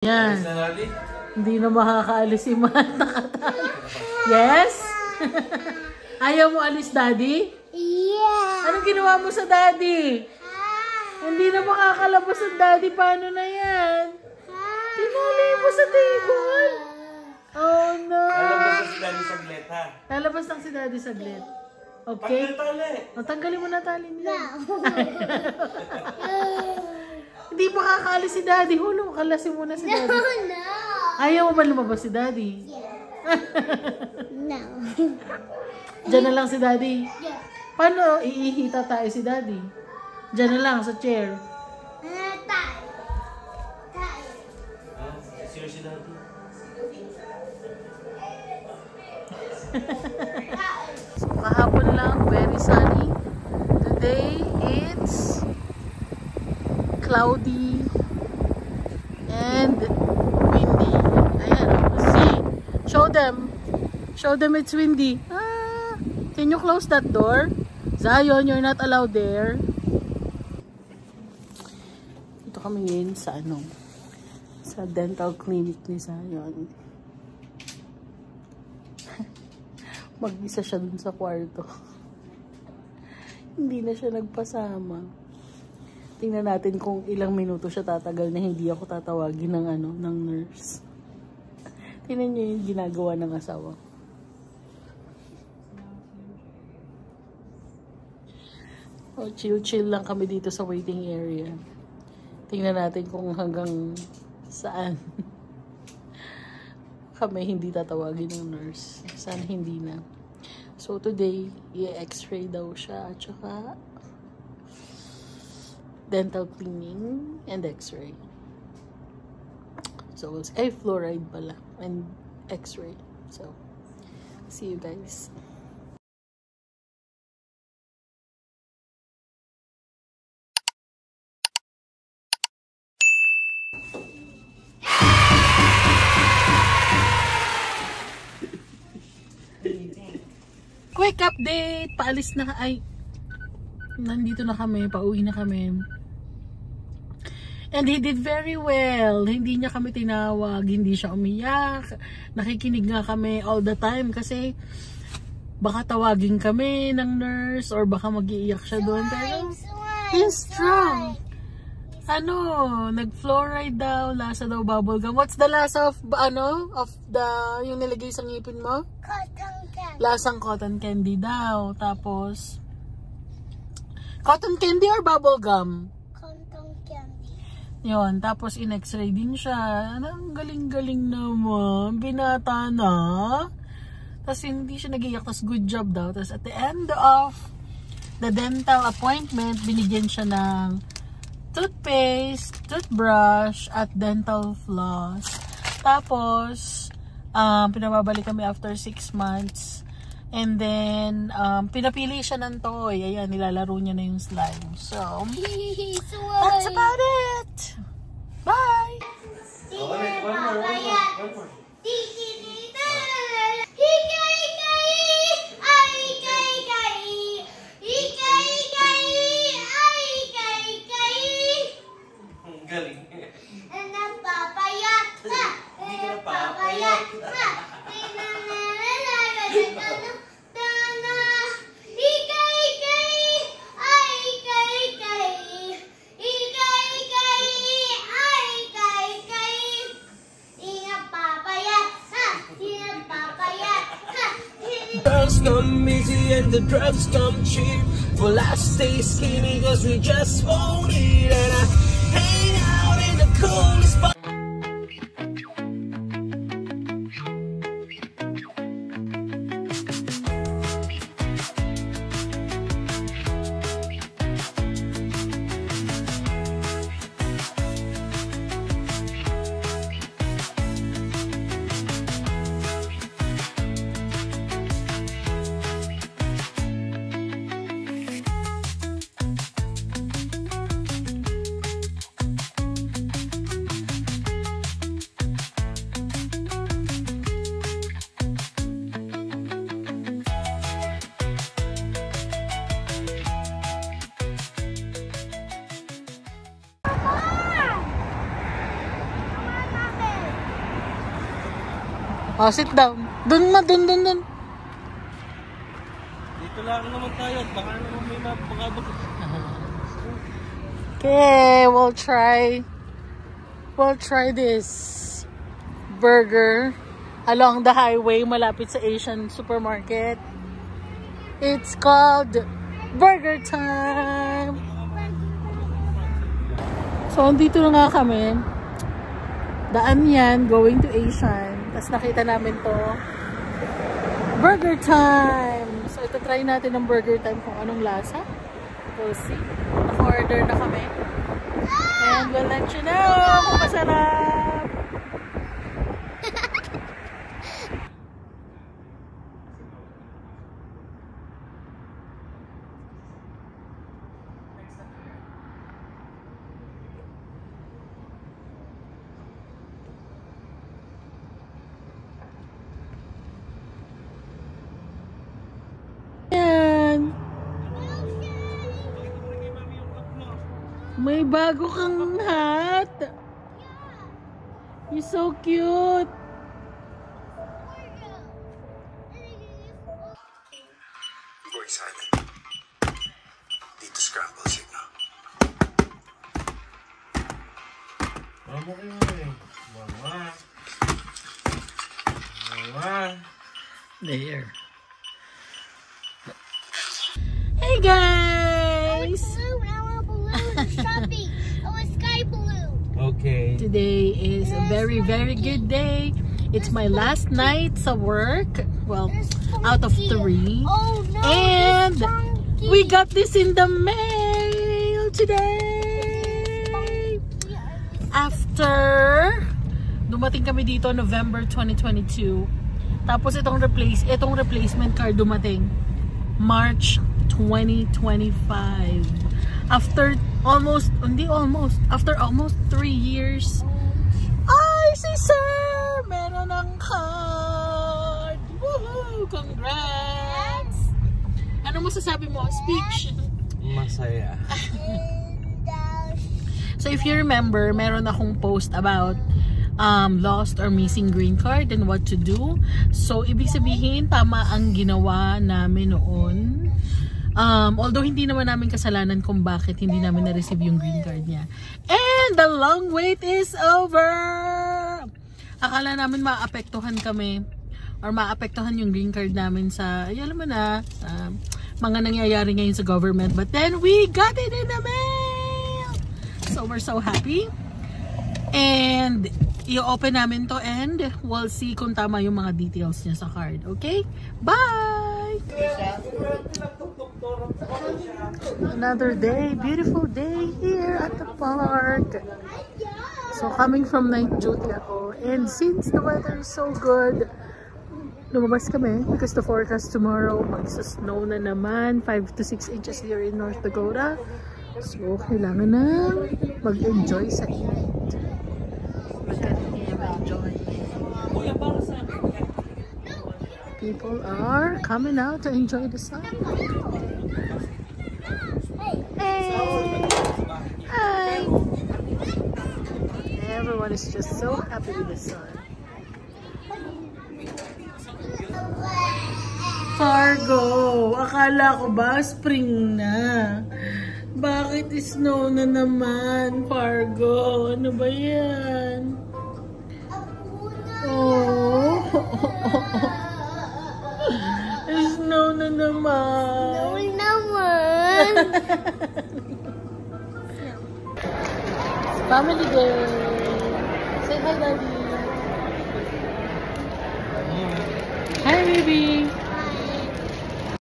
Yan. Hindi na makakaalis si Mata. Yes? Ayaw mo alis, Daddy? Yeah. Anong ginawa mo sa Daddy? Hindi na makakalabas ang Daddy. Paano na yan? Tinali mo sa table. Oh no. Lalabas na si Daddy saglit, ha? Lalabas lang si Daddy saglit. Okay? Tanggalin mo na tali nila. Hindi makakaalis si Daddy. Hulong, kalasin mo na si Daddy. No. Ayaw mo ba lumabas si Daddy? No. Diyan na lang si Daddy. Yeah. Paano iihita tayo si Daddy? Diyan na lang sa chair. Tayo. Sino si Daddy? So, kahapon lang, very sunny. Today, it's cloudy and windy. Ayan, see? Show them. Show them it's windy. Ah, can you close that door? Zion, you're not allowed there. Ito kami ngayon sa sa dental clinic ni Zion. Mag-isa siya dun sa kwarto. Hindi na siya nagpasama. Tingnan natin kung ilang minuto siya tatagal na hindi ako tatawagin ng nurse. Tingnan niyo yung ginagawa ng asawa. Oh, chill lang kami dito sa waiting area. Tingnan natin kung hanggang saan kami hindi tatawagin ng nurse. Sana hindi na. So today, i-x-ray daw siya at saka dental cleaning and x-ray. So fluoride pala and x-ray. So see you guys. Quick update! Paalis na nandito na kami, pauwi na kami. And he did very well. Hindi niya kami tinawag, hindi siya umiyak. Nakikinig nga kami all the time kasi baka tawagin kami ng nurse or baka mag-iiyak siya doon. Pero he's strong. Nag-fluoride daw, lasa daw bubblegum. What's the lasa of yung nilagay sa ngipin mo? Cotton candy. Lasang cotton candy daw. Tapos, cotton candy or bubblegum? Cotton candy. Yun. Tapos, in-x-ray din siya. Ang galing-galing naman. Binata na. Tapos, hindi siya nag-iyak. Tapos, good job daw. Tapos, at the end of the dental appointment, binigyan siya ng toothpaste, toothbrush, at dental floss. Tapos, pinababalik kami after 6 months. And then, pinapili siya ng toy. Ayan, nilalaro niya na yung slime. So, that's about it! Bye! One more. Galing. Drugs come easy and the drugs come cheap. Well, I stay skinny cause we just won't eat. And I hang out in the coolest spot. Oh, sit down. Dun. Dito lang naman tayo. Baka naman may mapakabot. Okay, we'll try this burger along the highway malapit sa Asian supermarket. It's called Burger Time. So, andito na nga kami. Daan yan, going to Asian. Tapos nakita namin to. Burger Time! So, ito try natin ng Burger Time kung anong lasa. We'll see. Naka-order na kami. And we'll let you know kung masarap. Yan. May bago kang hat. You're so cute. Going silent. Need to scramble signal. Mama kayo. Mama. There. Hey guys! Balloon. I want a balloon. Shopping. I want sky balloon. Okay. Today is a very, very good day. It's my last night sa work. Well, out of 3. Oh no! And it's funky. we got this in the mail today. After dumating kami dito November 2022. Tapos itong replacement card dumating March 2025. After almost 3 years. Ay, si Sir! Meron ng card! Woohoo! Congrats! Ano masasabi mo? Speech? Masaya. So if you remember, meron akong post about lost or missing green card and what to do. So ibig sabihin, tama ang ginawa namin noon. Although hindi naman namin kasalanan kung bakit hindi namin na-receive yung green card niya. And the long wait is over! Akala namin maapektuhan kami or maapektuhan yung green card namin sa, alam mo na, sa mga nangyayari ngayon sa government. But then we got it in the mail! So we're so happy. And i-open namin to and we'll see kung tama yung mga details niya sa card. Okay? Bye! Another day, beautiful day here at the park. So coming from night duty ako, and since the weather is so good, lumabas kami because the forecast tomorrow magsa-snow na naman, 5 to 6 inches here in North Dakota. So kailangan na mag-enjoy sa init. People are coming out to enjoy the sun. Hey! Hi! Everyone is just so happy with the sun. Fargo! Akala ko ba spring na? Bakit snow na naman, Fargo? Ano ba yan? Oh! Snow na naman! Family day! Say hi, Daddy! Hi, baby!